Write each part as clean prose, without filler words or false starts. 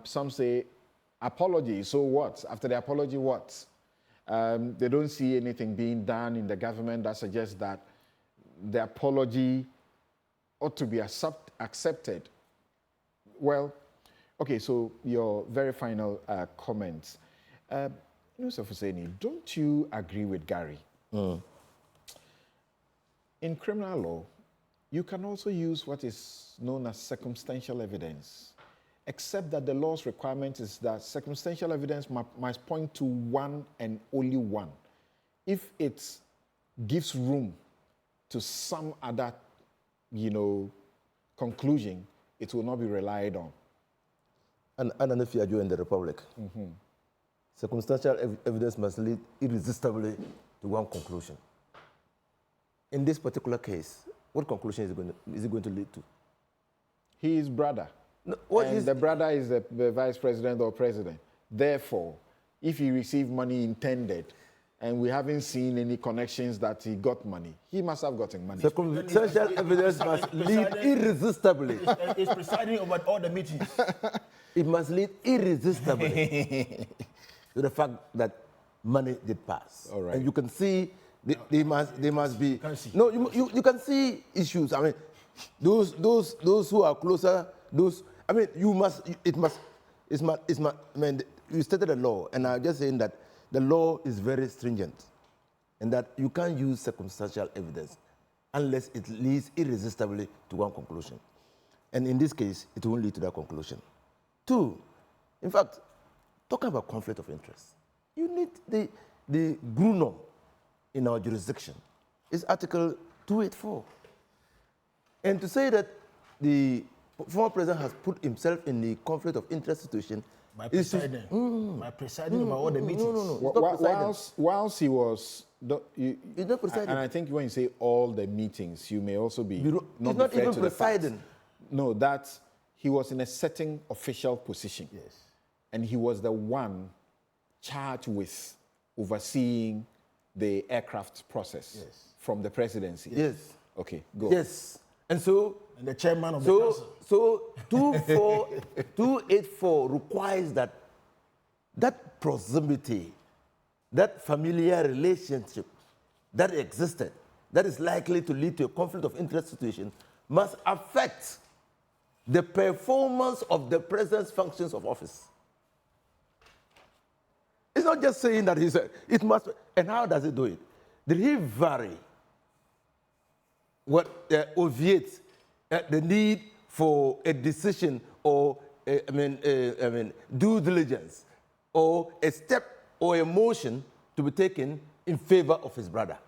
Some say apology, so what? After the apology, what? They don't see anything being done in the government that suggests that the apology ought to be accepted. Well, okay, so your very final comments. Inusah Fuseini, don't you agree with Gary? In criminal law, you can also use what is known as circumstantial evidence, except that the law's requirement is that circumstantial evidence must point to one and only one. If it gives room to some other, conclusion, it will not be relied on. And if you are in the Republic, circumstantial evidence must lead irresistibly to one conclusion. In this particular case, what conclusion is it going to lead to? His brother. No, the brother is the vice president or president. Therefore, if he received money intended, and we haven't seen any connections that he got money, he must have gotten money. Circumstantial evidence must lead irresistibly. It's presiding over all the meetings. It must lead irresistibly to the fact that money did pass. All right. And you can see, they must be. No, you can see issues. I mean, those who are closer, I mean, you stated a law, and I'm just saying that the law is very stringent, and that you can't use circumstantial evidence unless it leads irresistibly to one conclusion. And in this case, it won't lead to that conclusion. Two, in fact, talking about conflict of interest, you need the GRUNOM in our jurisdiction. It's Article 284. And to say that the former president has put himself in the conflict of interest situation by presiding over all the meetings. No. Whilst he was, he's not presiding. And I think when you say all the meetings, you may also be not even presiding. No, that he was in a certain official position. Yes. And he was the one charged with overseeing the aircraft process from the presidency. Yes. Okay, go. Yes. And so, and the chairman of the council. So 284 requires that proximity, that familiar relationship that existed, that is likely to lead to a conflict of interest situation, must affect the performance of the president's functions of office. It's not just saying that he said, it must, and how does it do it? Did he vary obviate the need for a decision or due diligence or a step or a motion to be taken in favor of his brother?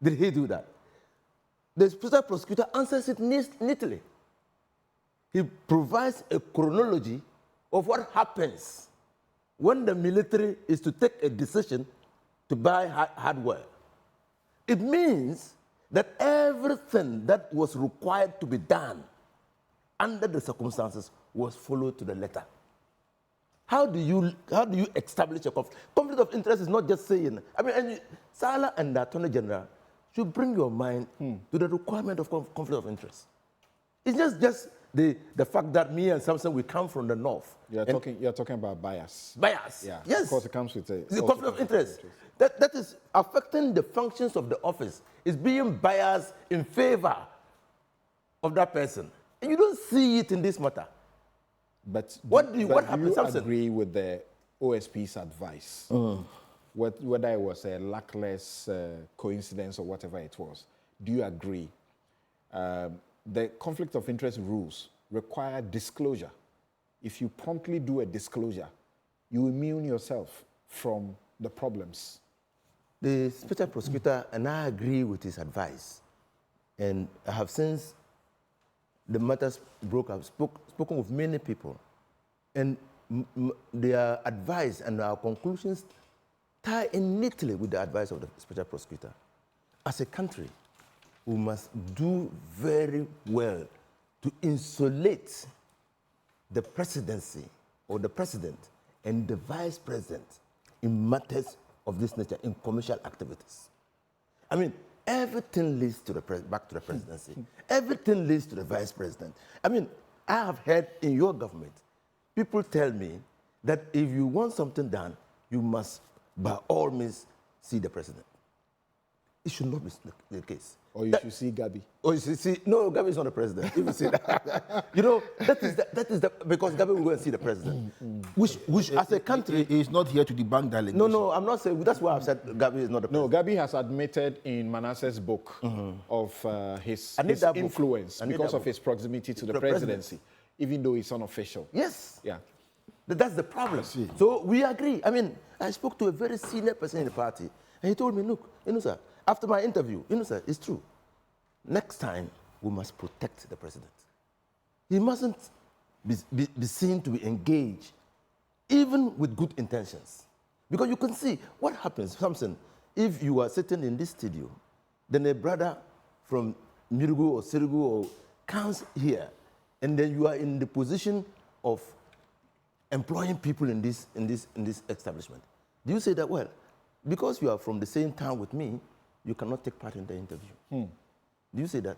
Did he do that? The special prosecutor answers it neatly. He provides a chronology of what happens when the military is to take a decision to buy hardware. It means that everything that was required to be done under the circumstances was followed to the letter. How do you establish a conflict? Conflict of interest is not just saying, Sala and the Attorney General should bring your mind to the requirement of conflict of interest. It's just the fact that me and Samson, we come from the north. You're talking about bias. Bias. Yeah. Yes. Of course, it comes with the conflict of interest. That is affecting the functions of the office. It's being biased in favor of that person. And you don't see it in this matter. But what happens? Do you agree with the OSP's advice? Whether it was a luckless coincidence or whatever it was, do you agree? The conflict of interest rules require disclosure. If you promptly do a disclosure, you immune yourself from the problems. The special prosecutor, and I agree with his advice, and I have since the matters broke, I've spoken with many people, and their advice and our conclusions tie in neatly with the advice of the special prosecutor. As a country, we must do very well to insulate the presidency or the president and the vice president in matters of this nature, in commercial activities. Everything leads to back to the presidency. Everything leads to the vice president. I have heard in your government, people tell me that if you want something done, you must, by all means, see the president. It should not be the case. Or you should see Gabi. Or you should see, no, Gabi is not the president. If you see that, you know, that is the because Gabi will go and see the president. Which as a country, he is not here to debunk that allegation. no, I'm not saying, that's why I've said Gabi is not the president. No, Gabi has admitted in Manasseh's book of his influence because of his proximity to the presidency, even though it's unofficial. Yes. Yeah. That's the problem. So we agree. I mean, I spoke to a very senior person in the party, and he told me, look, Inusah, after my interview, Inusah, it's true. Next time, we must protect the president. He mustn't be seen to be engaged, even with good intentions. Because you can see what happens, Samson, if you are sitting in this studio, then a brother from Mirugu or Sirigu or comes here, and then you are in the position of employing people in this establishment. Do you say that, well, because you are from the same town with me, you cannot take part in the interview? Do you say that?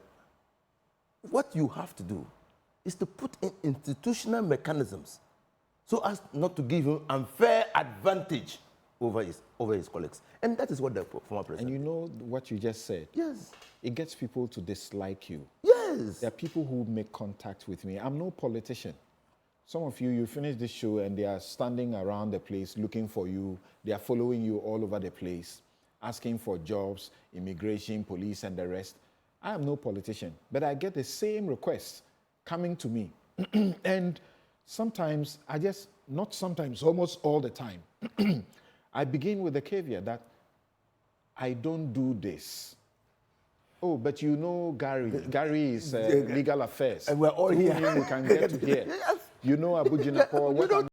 What you have to do is to put in institutional mechanisms so as not to give him unfair advantage over his colleagues. And that is what the former president. And you know what you just said? Yes. It gets people to dislike you. Yes. There are people who make contact with me. I'm no politician. Some of you finish this show and they are standing around the place looking for you. They are following you all over the place, asking for jobs, immigration, police, and the rest. I am no politician, but I get the same requests coming to me. And sometimes, not sometimes, almost all the time, I begin with the caveat that I don't do this. Oh, but you know Gary. Gary is legal affairs. And we're all here. We can get to here. You know Abu Jinapor.